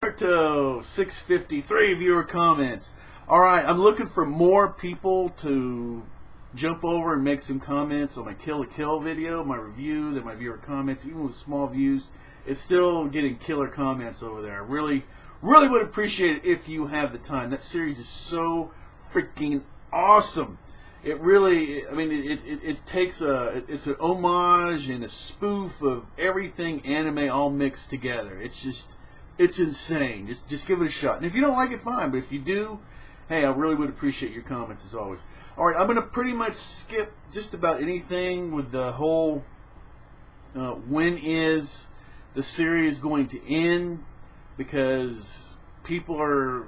Naruto 653 viewer comments. Alright, I'm looking for more people to jump over and make some comments on my Kill la Kill video, my review, then my viewer comments. Even with small views, it's still getting killer comments over there. I really would appreciate it if you have the time. That series is so freaking awesome. It really, I mean, it takes it's an homage and a spoof of everything anime all mixed together. It's insane. Just give it a shot. And if you don't like it, fine. But if you do, hey, I really would appreciate your comments as always. All right, I'm going to pretty much skip just about anything with the whole when is the series going to end, because people are,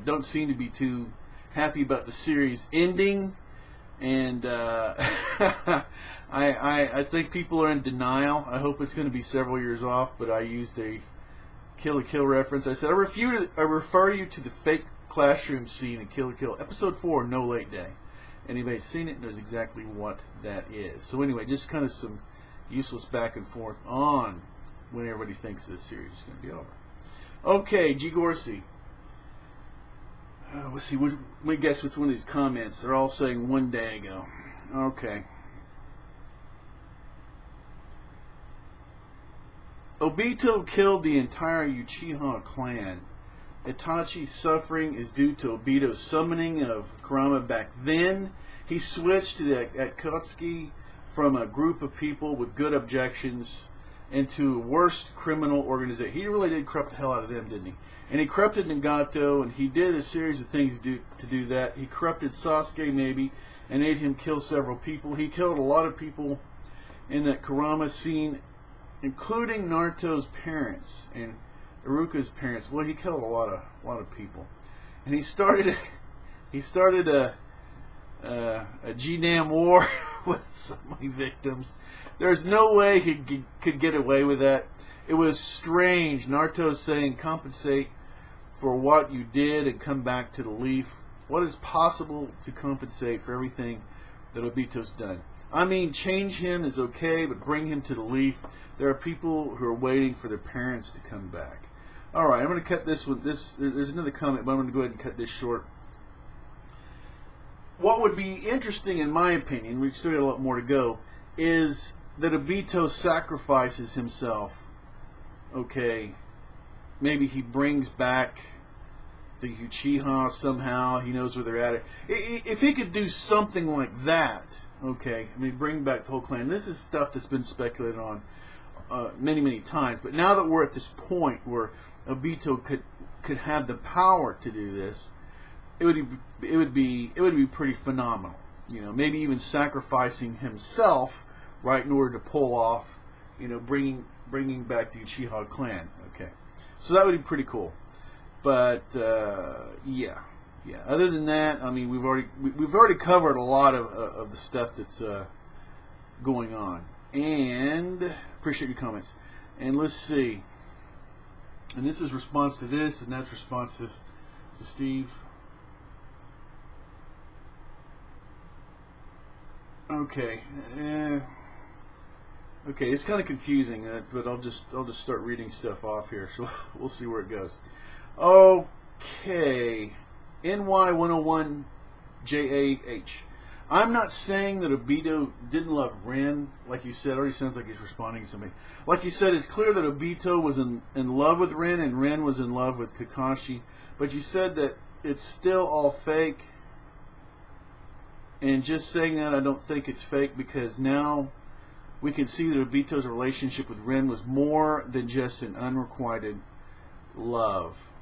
don't seem to be too happy about the series ending, and I think people are in denial. I hope it's going to be several years off, but I used a Kill la Kill reference. I said, I refer you to the fake classroom scene in Kill la Kill, episode 4, No Late Day. Anybody's seen it knows exactly what that is. So anyway, just kind of some useless back and forth on when everybody thinks this series is going to be over. Okay, G. Gorsey. Let's see, let me guess which one of these comments. They're all saying 1 day ago. Okay. Obito killed the entire Uchiha clan. Itachi's suffering is due to Obito's summoning of Kurama back then. He switched to the Akatsuki from a group of people with good objections into a worst criminal organization. He really did corrupt the hell out of them, didn't he? And he corrupted Nagato, and he did a series of things to do that. He corrupted Sasuke, maybe, and made him kill several people. He killed a lot of people in that Kurama scene, including Naruto's parents and Iruka's parents. Well, he killed a lot of people, and he started a G-Nam war with so many victims. There's no way he could get away with that. It was strange. Naruto's saying, compensate for what you did and come back to the leaf. What is possible to compensate for everything that Obito's done? I mean, change him is okay, but bring him to the leaf. There are people who are waiting for their parents to come back. All right, I'm going to cut this one. There's another comment, but I'm going to go ahead and cut this short. What would be interesting, in my opinion, we've still got a lot more to go, is that Obito sacrifices himself. Okay, maybe he brings back the Uchiha somehow. He knows where they're at. If he could do something like that, okay, I mean, bring back the whole clan. This is stuff that's been speculated on many times. But now that we're at this point where Obito could have the power to do this, it would be pretty phenomenal. Maybe even sacrificing himself, right, in order to pull off, bringing back the Uchiha clan. Okay, so that would be pretty cool. But yeah. Other than that, I mean, we've already covered a lot of the stuff that's going on. And appreciate your comments. And let's see. And this is response to this, and that's response to Steve. Okay. Okay, it's kind of confusing, but I'll just start reading stuff off here, so we'll see where it goes. Okay. NY101 JAH. I'm not saying that Obito didn't love Ren, like you said. It already sounds like he's responding to somebody. Like you said, it's clear that Obito was in love with Ren, and Ren was in love with Kakashi. But you said that it's still all fake. And just saying that, I don't think it's fake, because now we can see that Obito's relationship with Ren was more than just an unrequited love.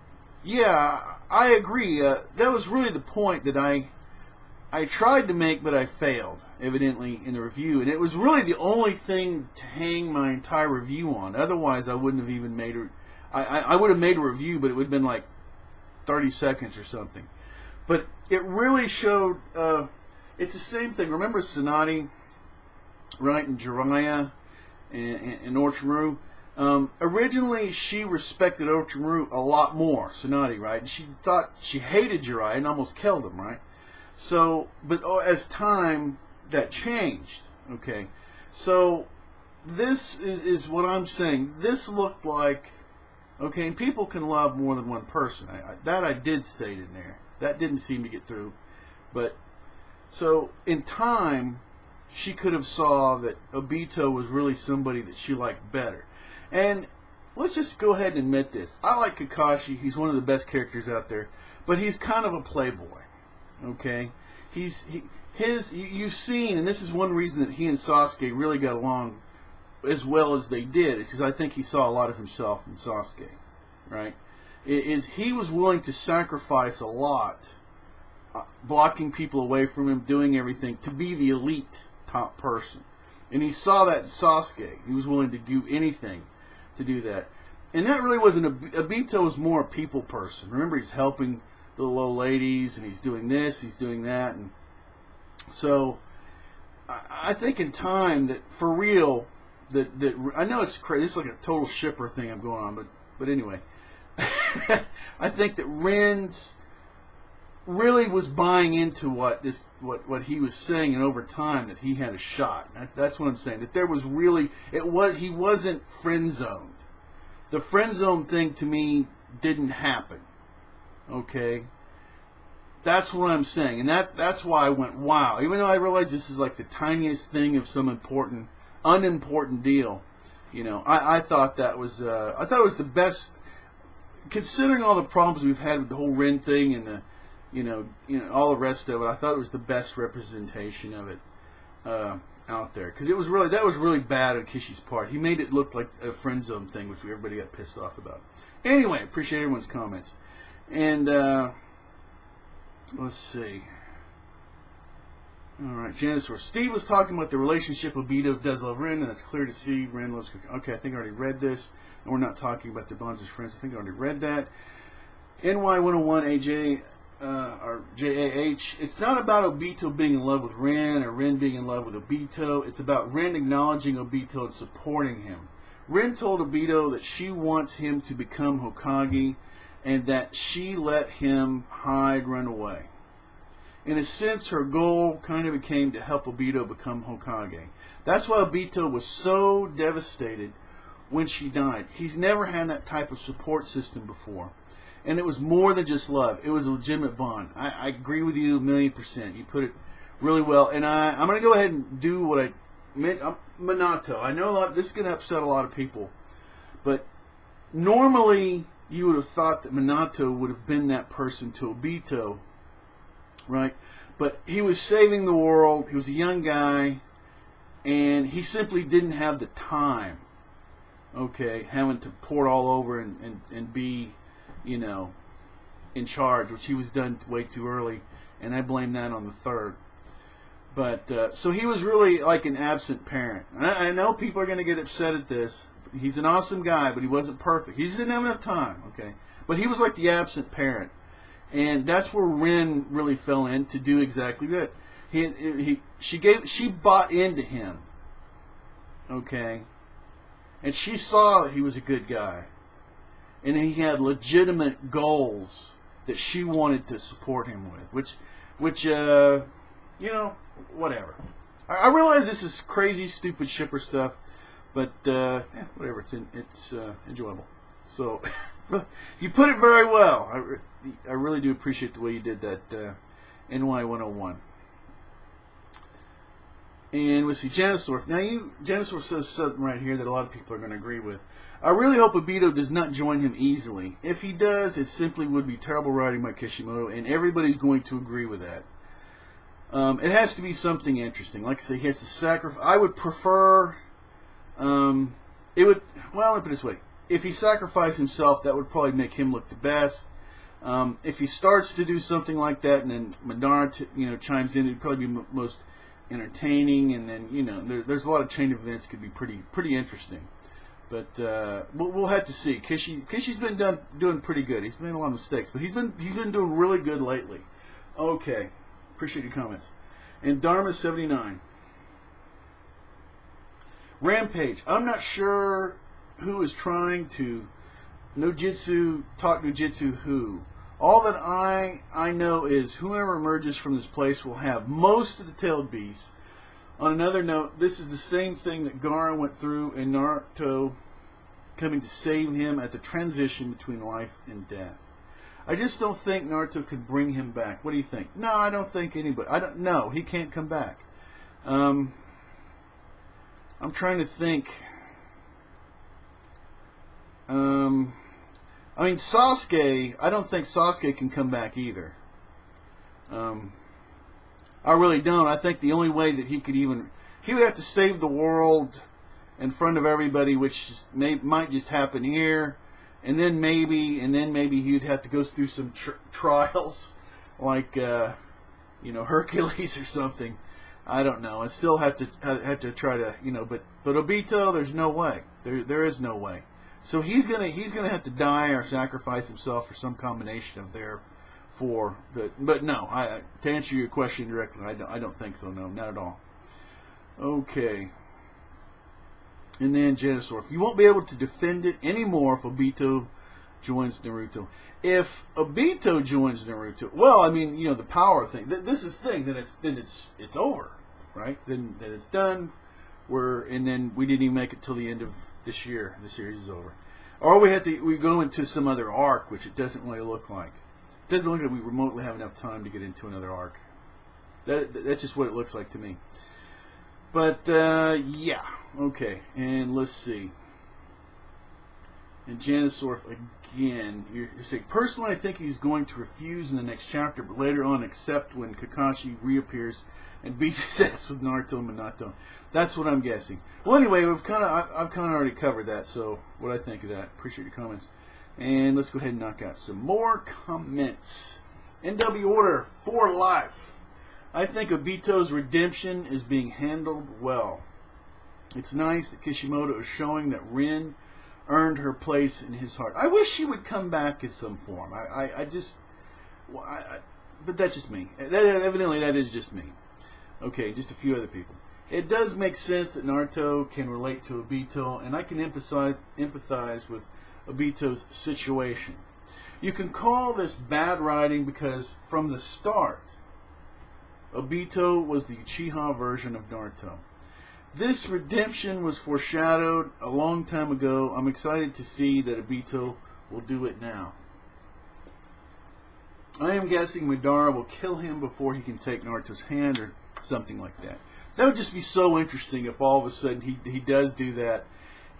Yeah, I agree. That was really the point that I tried to make, but I failed, evidently, in the review. And it was really the only thing to hang my entire review on. Otherwise, I wouldn't have even made a... I would have made a review, but it would have been like 30 seconds or something. But it really showed... it's the same thing. Remember Tsunade, right, and Jiraiya and Orochimaru? Originally, she respected Orochimaru a lot more, Tsunade, right? And she thought she hated Jiraiya and almost killed him, right? So, but as time, that changed, okay? So, this is what I'm saying. This looked like Okay, and people can love more than one person. That I did state in there. That didn't seem to get through. But, so, in time, she could have saw that Obito was really somebody that she liked better. And let's just go ahead and admit this. I like Kakashi. He's one of the best characters out there. But he's kind of a playboy. Okay? You've seen, and this is one reason that he and Sasuke really got along as well as they did, is because I think he saw a lot of himself in Sasuke. Right? He was willing to sacrifice a lot, blocking people away from him, doing everything to be the elite top person. And he saw that in Sasuke. He was willing to do anything to do that. And that really wasn't Obito was more a people person. Remember, he's helping the little ladies, and he's doing this, he's doing that, and so I think in time that for real that I know it's crazy. It's like a total shipper thing I'm going on, but anyway, I think that Ren's really was buying into what he was saying, and over time that he had a shot. That's what I'm saying. That there was really he wasn't friend zoned. The friend zone thing to me didn't happen. Okay, that's what I'm saying, and that's why I went wow. Even though I realize this is like the tiniest thing of some unimportant deal, you know, I thought that was I thought it was the best, considering all the problems we've had with the whole Ren thing and the you know all the rest of it. I thought it was the best representation of it out there, because that was really bad on Kishi's part. He made it look like a friend zone thing, which everybody got pissed off about. Anyway, appreciate everyone's comments. And let's see. All right, Janice, where Steve was talking about the relationship Obito does love Ren, and it's clear to see Ren loves. Okay, I think I already read this, and we're not talking about their bonds as friends. I think I already read that. NY101 AJ or JAH. It's not about Obito being in love with Ren or Ren being in love with Obito. It's about Ren acknowledging Obito and supporting him. Ren told Obito that she wants him to become Hokage, and that she let him run away. In a sense, her goal kind of became to help Obito become Hokage. That's why Obito was so devastated when she died. He's never had that type of support system before. And it was more than just love. It was a legitimate bond. I agree with you 1,000,000%. You put it really well. And I'm going to go ahead and do what I meant. Minato. I know this is going to upset a lot of people. But normally you would have thought that Minato would have been that person to Obito, right? But he was saving the world. He was a young guy, and he simply didn't have the time, okay, having to pour it all over and be, you know, in charge, which he was done way too early, and I blame that on the third. But, so he was really like an absent parent. And I know people are going to get upset at this. He's an awesome guy, but he wasn't perfect. He just didn't have enough time, okay? But he was like the absent parent. And that's where Ren really fell in to do exactly that. She bought into him, okay? And she saw that he was a good guy. And he had legitimate goals that she wanted to support him with, which you know, whatever. I realize this is crazy, stupid shipper stuff. But, whatever, it's enjoyable. So, you put it very well. I really do appreciate the way you did that, NY101. And let's see, Janisor. Now, Janisor says something right here that a lot of people are going to agree with. I really hope Obito does not join him easily. If he does, it simply would be terrible writing by Kishimoto, and everybody's going to agree with that. It has to be something interesting. Like I say, he has to sacrifice. I would prefer... it would, well, let me put it this way. If he sacrificed himself, that would probably make him look the best. If he starts to do something like that, and then Madara, chimes in, it'd probably be most entertaining. And then, there's a lot of chain of events could be pretty interesting. But we'll have to see. Kishi's been doing pretty good. He's made a lot of mistakes, but he's been doing really good lately. Okay, appreciate your comments. And Dharma79. Rampage. I'm not sure who is trying to talk Nojutsu who. All that I know is whoever emerges from this place will have most of the tailed beasts. On another note, this is the same thing that Gaara went through in Naruto coming to save him at the transition between life and death. I just don't think Naruto could bring him back. What do you think? No, I don't think anybody. I don't. No, he can't come back. I'm trying to think. I mean, Sasuke. I don't think Sasuke can come back either. I really don't. I think the only way that he would have to save the world in front of everybody, which might just happen here, and then maybe he would have to go through some trials, like Hercules or something. I don't know. And still have to try to But Obito, there's no way. There is no way. So he's gonna have to die or sacrifice himself, or some combination of their four. But no. To answer your question directly, I don't think so. No, not at all. Okay. And then Genesaur. You won't be able to defend it anymore if Obito joins Naruto. If Obito joins Naruto, well, I mean, the power thing. This is the thing. Then it's over, right? Then it's done. And then we didn't even make it till the end of this year. The series is over. Or we go into some other arc, which it doesn't really look like. It doesn't look like we remotely have enough time to get into another arc. That's just what it looks like to me. But yeah, okay. And let's see. And Genesaur again. You say, personally, I think he's going to refuse in the next chapter, but later on accept when Kakashi reappears and beats his ass with Naruto and Minato. That's what I'm guessing. Well, anyway, I've kind of already covered that. So, what I think of that? Appreciate your comments. And let's go ahead and knock out some more comments. NW Order for life. I think Obito's redemption is being handled well. It's nice that Kishimoto is showing that Rin earned her place in his heart. I wish she would come back in some form. But that's just me. Evidently, that is just me. Okay, just a few other people. It does make sense that Naruto can relate to Obito, and I can empathize with Obito's situation. You can call this bad writing because from the start, Obito was the Uchiha version of Naruto. This redemption was foreshadowed a long time ago. I'm excited to see that Obito will do it now. I am guessing Madara will kill him before he can take Naruto's hand or something like that. That would just be so interesting if all of a sudden he does do that,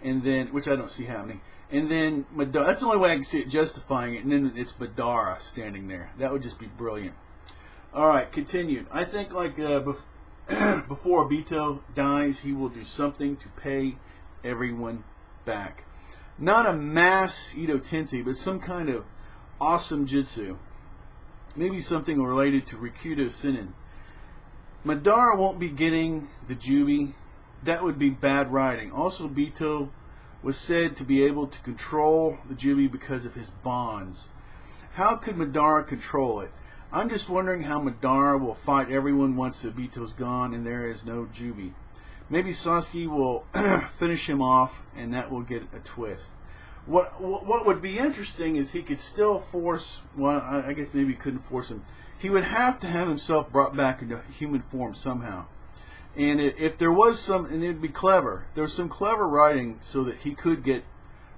and then, which I don't see happening, and then Madara, that's the only way I can see it justifying it, and then it's Madara standing there. That would just be brilliant. Alright, continued. I think like before Obito dies, he will do something to pay everyone back. Not a mass Ito Tensei, but some kind of awesome jutsu. Maybe something related to Rikudo Sennin. Madara won't be getting the Jubi. That would be bad writing. Also, Obito was said to be able to control the Jubi because of his bonds. How could Madara control it? I'm just wondering how Madara will fight everyone once Obito's gone and there is no Jubi. Maybe Sasuke will finish him off, and that will get a twist. What would be interesting is he could still force. Well, I guess maybe he couldn't force him. He would have to have himself brought back into human form somehow. And if there was some, and it'd be clever. There was some clever writing so that he could get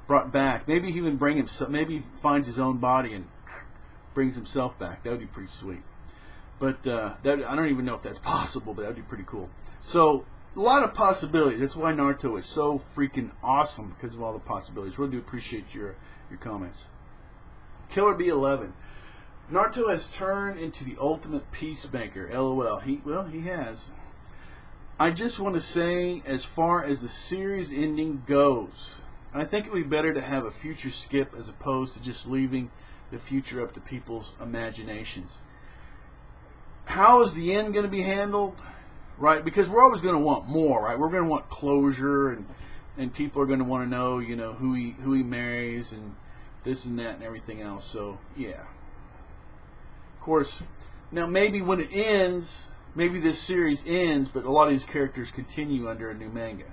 brought back. Maybe he even bring himself. Maybe he finds his own body and brings himself back. That would be pretty sweet. But I don't even know if that's possible, but that would be pretty cool. So, a lot of possibilities. That's why Naruto is so freaking awesome, because of all the possibilities. Really do appreciate your comments. Killer B11. Naruto has turned into the ultimate peacemaker. LOL. He has. I just want to say, as far as the series ending goes, I think it would be better to have a future skip as opposed to just leaving the future up to people's imaginations. How is the end going to be handled? Right? Because we're always going to want more, right? We're going to want closure, and people are going to want to know, who he marries and this and that and everything else. So, yeah. Of course, now maybe when it ends, maybe this series ends, but a lot of these characters continue under a new manga.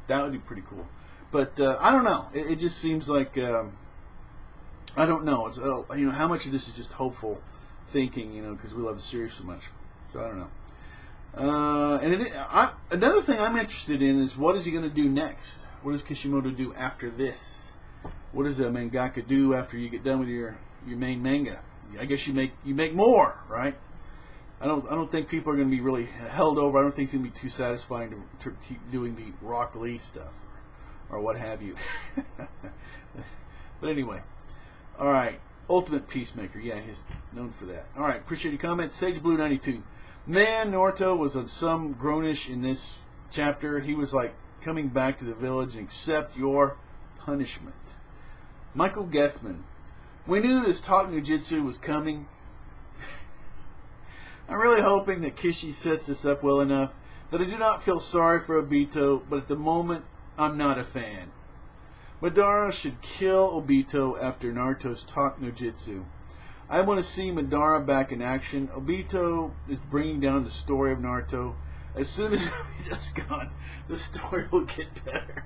That would be pretty cool. But I don't know. It just seems like I don't know. It's how much of this is just hopeful thinking, because we love the series so much. So I don't know. And another thing I'm interested in is what is he going to do next? What does Kishimoto do after this? What does a mangaka do after you get done with your main manga? I guess you make more, right? I don't think people are going to be really held over. I don't think it's going to be too satisfying to keep doing the Rock Lee stuff or what have you. But anyway, all right. Ultimate Peacemaker, yeah, he's known for that. All right, appreciate your comments. Sage Blue 92. Man, Naruto was on some grownish in this chapter. He was like coming back to the village and accept your punishment. Michael Gethman. We knew this talk Nujitsu was coming. I'm really hoping that Kishi sets this up well enough that I do not feel sorry for Obito, but at the moment, I'm not a fan. Madara should kill Obito after Naruto's talk Nujitsu. I want to see Madara back in action. Obito is bringing down the story of Naruto. As soon as Obito's gone, the story will get better.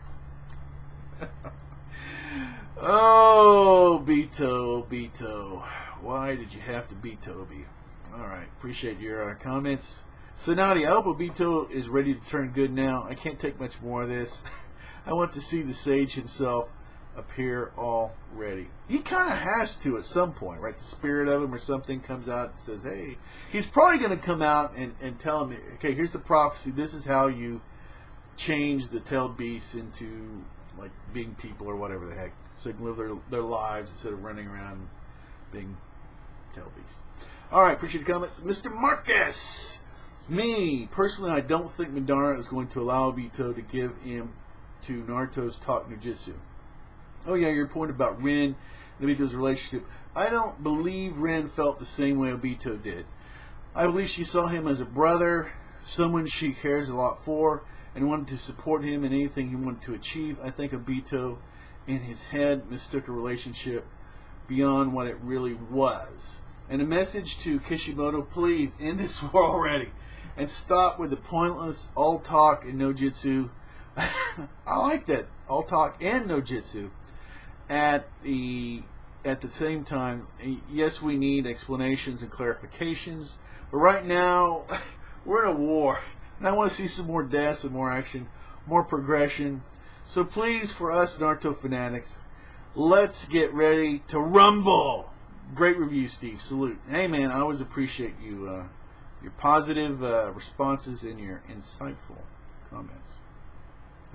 Oh, Obito. Why did you have to beat Toby? Alright, appreciate your comments. Sonati, I hope Obito is ready to turn good now. I can't take much more of this. I want to see the sage himself appear already. He kind of has to at some point, right? The spirit of him or something comes out and says, hey, he's probably going to come out and tell him, okay, here's the prophecy. This is how you change the tailed beasts into like being people or whatever the heck. So they can live their lives instead of running around being tailed beasts. Alright, appreciate the comments. Mr. Marcus! Me, personally, I don't think Madara is going to allow Obito to give him to Naruto's talk Nujitsu. Oh yeah, your point about Rin and Obito's relationship. I don't believe Rin felt the same way Obito did. I believe she saw him as a brother, someone she cares a lot for, and wanted to support him in anything he wanted to achieve. I think Obito, in his head, mistook a relationship beyond what it really was. And a message to Kishimoto, please end this war already and stop with the pointless all talk and no jitsu. I like that, all talk and no jitsu at the same time. Yes, we need explanations and clarifications, but right now we're in a war and I want to see some more deaths and more action, more progression. So please, for us Naruto fanatics, let's get ready to rumble. Great review, Steve. Salute. Hey, man, I always appreciate you, your positive responses and your insightful comments.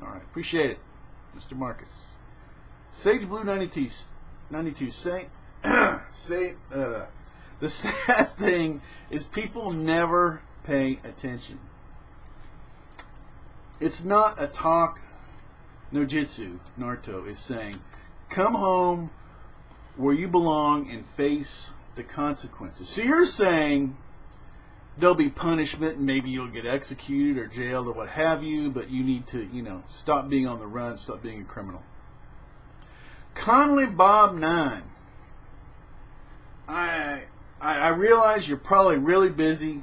All right, appreciate it, Mr. Marcus. Sage Blue 92 say the sad thing is people never pay attention. It's not a talk. Nojitsu, Naruto is saying, come home where you belong and face the consequences. So you're saying there'll be punishment and maybe you'll get executed or jailed or what have you, but you need to, stop being on the run, stop being a criminal. Conley Bob 9. I realize you're probably really busy,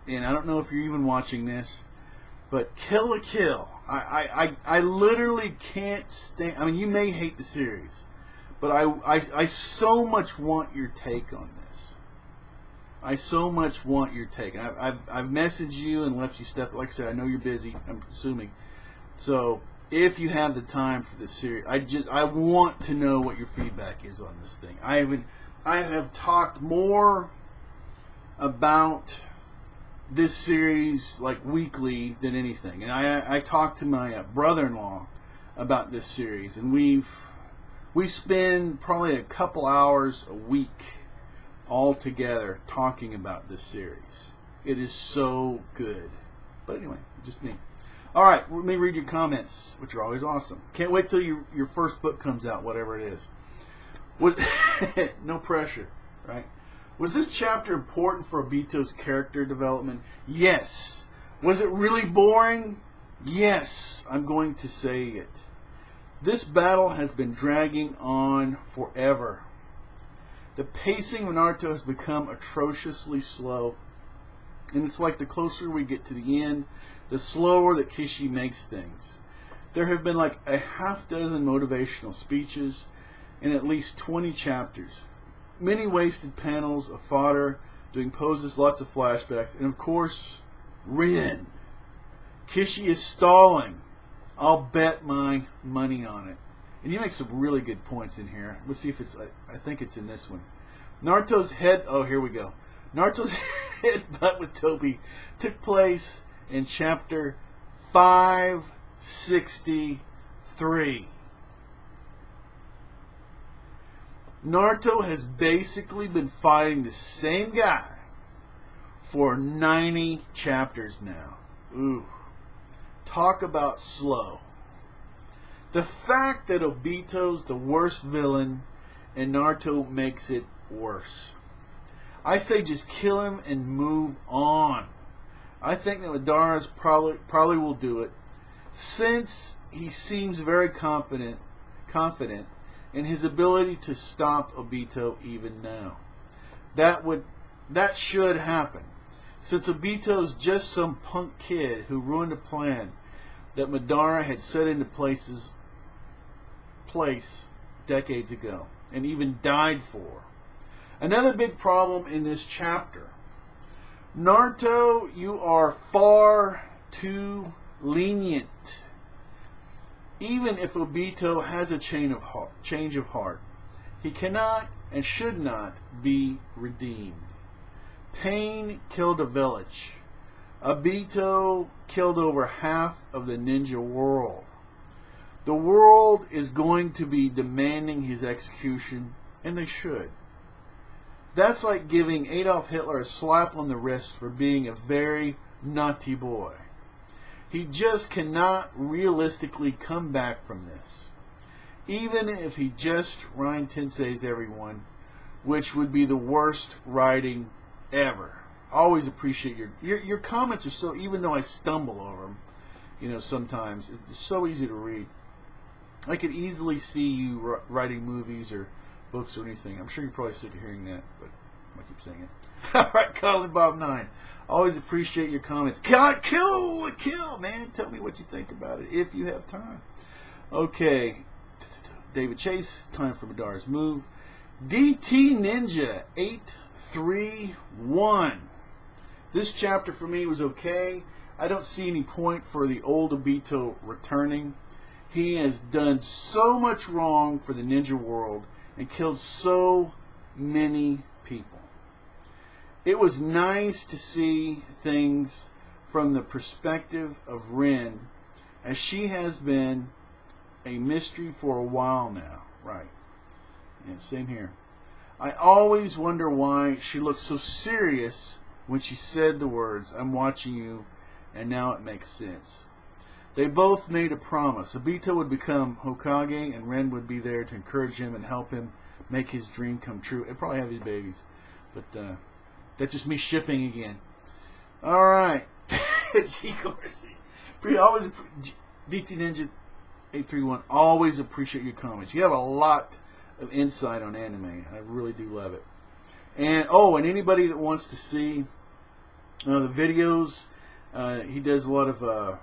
and I don't know if you're even watching this, but Kill la Kill. I literally can't stand. I mean, you may hate the series, but I so much want your take on this. I so much want your take. I've messaged you and left you stuff. Like I said, I know you're busy. I'm assuming. So if you have the time for this series, I want to know what your feedback is on this thing. I have talked more about this series like weekly than anything, and I talked to my brother-in-law about this series, and we spend probably a couple hours a week all together talking about this series. It is so good. But anyway, just me. All right, let me read your comments, which are always awesome. Can't wait till your first book comes out, whatever it is. No pressure, right? Was this chapter important for Obito's character development? Yes. Was it really boring? Yes, I'm going to say it. This battle has been dragging on forever. The pacing of Naruto has become atrociously slow. And it's like the closer we get to the end, the slower that Kishi makes things. There have been like a half dozen motivational speeches in at least 20 chapters. Many wasted panels of fodder, doing poses, lots of flashbacks, and of course, Rin. Kishi is stalling. I'll bet my money on it. And you make some really good points in here. Let's see if it's, I think it's in this one. Naruto's head, oh, here we go. Naruto's headbutt with Toby took place in chapter 563. Naruto has basically been fighting the same guy for 90 chapters now. Ooh. Talk about slow. The fact that Obito's the worst villain and Naruto makes it worse. I say just kill him and move on. I think that Madara's probably will do it, since he seems very confident in his ability to stop Obito even now. That should happen, since Obito's just some punk kid who ruined a plan that Madara had set into place decades ago and even died for. Another big problem in this chapter. Naruto, you are far too lenient. Even if Obito has a change of heart, he cannot and should not be redeemed. Pain killed a village. Obito killed over half of the ninja world. The world is going to be demanding his execution, and they should. That's like giving Adolf Hitler a slap on the wrist for being a very naughty boy. He just cannot realistically come back from this. Even if he just Ryan Tenseis everyone, which would be the worst writing ever. Always appreciate your comments are so, even though I stumble over them, sometimes it's so easy to read. I could easily see you writing movies or books or anything. I'm sure you're probably sick of hearing that, but I keep saying it. All right, Colin Bob 9. Always appreciate your comments. Kill, man. Tell me what you think about it if you have time. Okay, David Chase. Time for Madara's move. DT Ninja 831. This chapter for me was okay. I don't see any point for the old Obito returning. He has done so much wrong for the ninja world and killed so many people. It was nice to see things from the perspective of Rin, as she has been a mystery for a while now. Right. Yeah, same here. I always wonder why she looked so serious when she said the words, "I'm watching you," and now it makes sense. They both made a promise. Obito would become Hokage, and Ren would be there to encourage him and help him make his dream come true. And probably have his babies. But that's just me shipping again. Alright. G Corsi. Always, DT Ninja 831, always appreciate your comments. You have a lot of insight on anime. I really do love it. And anybody that wants to see the videos, he does a lot of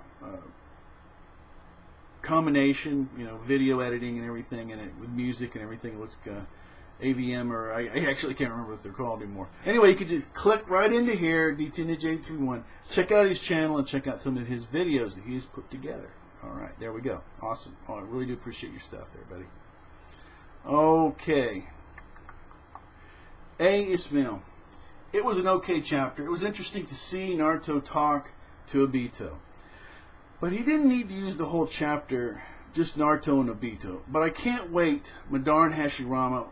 combination, video editing and everything, and with music and everything. It looks AVM, or I actually can't remember what they're called anymore. Anyway, you can just click right into here, DT Ninja 831. Check out his channel and check out some of his videos that he has put together. All right, there we go. Awesome. I really do appreciate your stuff there, buddy. Okay. Ismail. It was an okay chapter. It was interesting to see Naruto talk to Obito. But he didn't need to use the whole chapter, just Naruto and Obito. But I can't wait. Madara and Hashirama.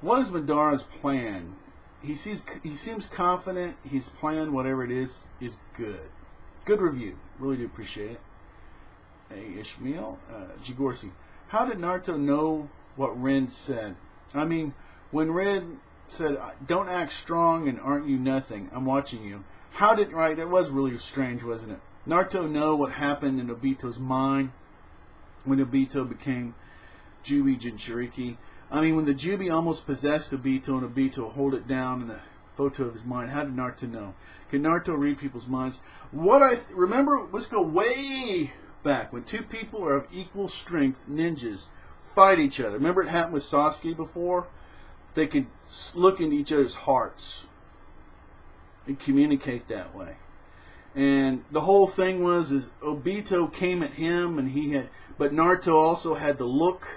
What is Madara's plan? He seems confident. His plan, whatever it is good. Good review. Really do appreciate it. Ishmael. Jigorsi. How did Naruto know what Ren said? I mean, when Ren said, "Don't act strong and aren't you nothing, I'm watching you." Right, that was really strange, wasn't it? Naruto know what happened in Obito's mind when Obito became Jubi Jinchuriki. I mean, when the Jubi almost possessed Obito and Obito hold it down in the photo of his mind, how did Naruto know? Can Naruto read people's minds? Remember, let's go way back, when two people are of equal strength, ninjas, fight each other. Remember it happened with Sasuke before? They could look into each other's hearts and communicate that way. And the whole thing was is Obito came at him, and but Naruto also had the look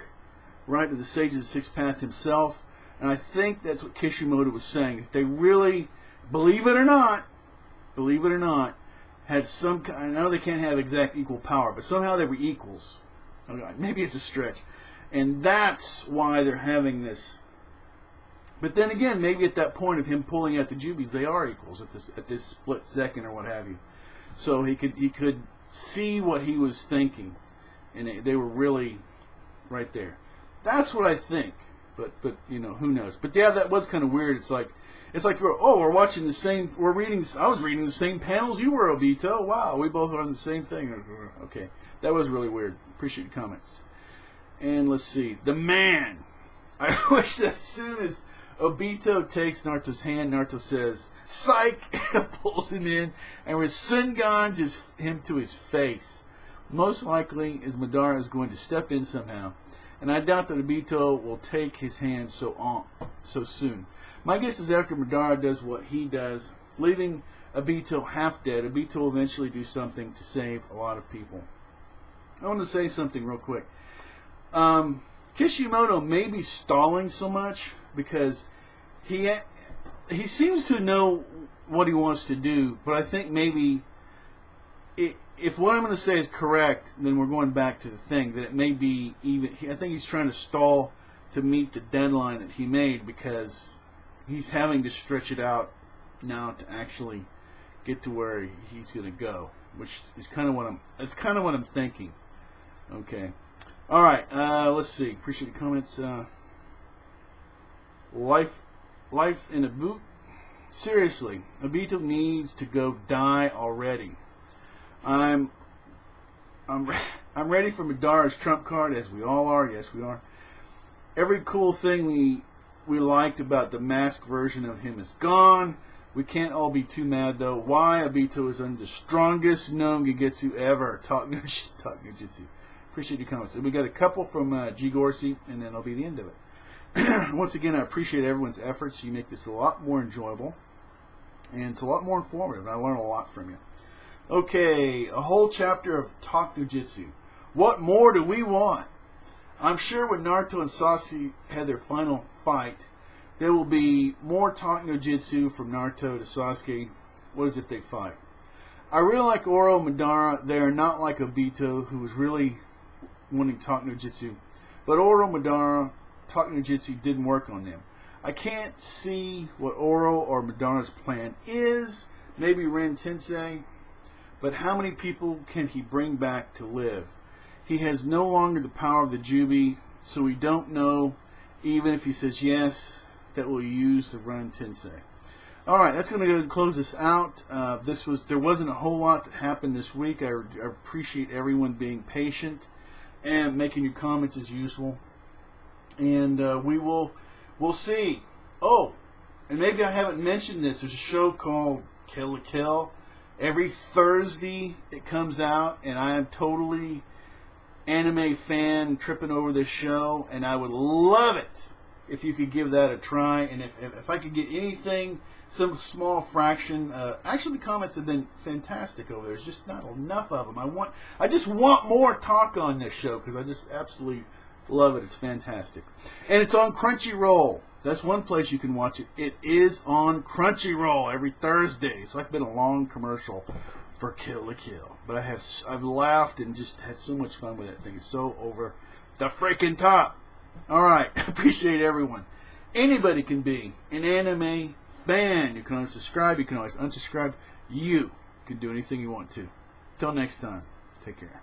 right of the Sage of the Sixth Path himself. And I think that's what Kishimoto was saying. That they really, believe it or not, had some kind. I know they can't have exact equal power, but somehow they were equals. Okay, maybe it's a stretch, and that's why they're having this. But then again, maybe at that point of him pulling out the Jubies, they are equals at this split second or what have you. So he could see what he was thinking, and they were really right there. That's what I think. But you know, who knows? But yeah, that was kind of weird. It's like we're watching the same. I was reading the same panels you were, Obito. Wow, we both are on the same thing. Okay, that was really weird. Appreciate your comments. And let's see, the man. I wish that as soon as Obito takes Naruto's hand, Naruto says, "Psych!" pulls him in, and Rasengans him to his face. Most likely, is Madara is going to step in somehow. And I doubt that Obito will take his hand so soon. My guess is after Madara does what he does, leaving Obito half dead, Obito will eventually do something to save a lot of people. I want to say something real quick. Kishimoto may be stalling so much because he seems to know what he wants to do, but I think maybe if what I'm going to say is correct, then we're going back to the thing that it may be even. I think he's trying to stall to meet the deadline that he made because he's having to stretch it out now to actually get to where he's going to go, which is kind of what I'm thinking. Okay, all right. Let's see. Appreciate the comments. Life in a boot. Seriously, Obito needs to go die already. I'm ready for Madara's trump card, as we all are. Yes, we are. Every cool thing we liked about the masked version of him is gone. We can't all be too mad, though. Why? Obito is under the strongest known Gegetsu ever. Talk no Jitsu. Appreciate your comments. We got a couple from G. Gorsey, and then that'll be the end of it. Once again, I appreciate everyone's efforts. You make this a lot more enjoyable, and it's a lot more informative. I learn a lot from you. Okay, a whole chapter of Talk no Jitsu. What more do we want? I'm sure when Naruto and Sasuke had their final fight, there will be more Talk no Jitsu from Naruto to Sasuke. What is if they fight? I really like Oro and Madara. They are not like Obito, who was really wanting Talk no Jitsu. But Oro and Madara, Talk no Jitsu didn't work on them. I can't see what Oro or Madara's plan is. Maybe Ren Tensei. But how many people can he bring back to live? He has no longer the power of the Jubi, so we don't know, even if he says yes, that we'll use the Ren Tensei. Alright, that's going to go and close this out. There wasn't a whole lot that happened this week. I appreciate everyone being patient and making your comments as usual. And we'll see. Oh, and maybe I haven't mentioned this. There's a show called Kill la Kill. Every Thursday it comes out, and I am totally anime fan tripping over this show, and I would love it if you could give that a try. And if I could get anything, some small fraction, actually the comments have been fantastic over there. There's just not enough of them. I just want more talk on this show because I just absolutely love it. It's fantastic, and it's on Crunchyroll. That's one place you can watch it. It is on Crunchyroll every Thursday. It's like been a long commercial for Kill la Kill. But I've laughed and just had so much fun with it. I think it's so over the freaking top. Alright, appreciate everyone. Anybody can be an anime fan. You can always subscribe, you can always unsubscribe. You can do anything you want to. Till next time, take care.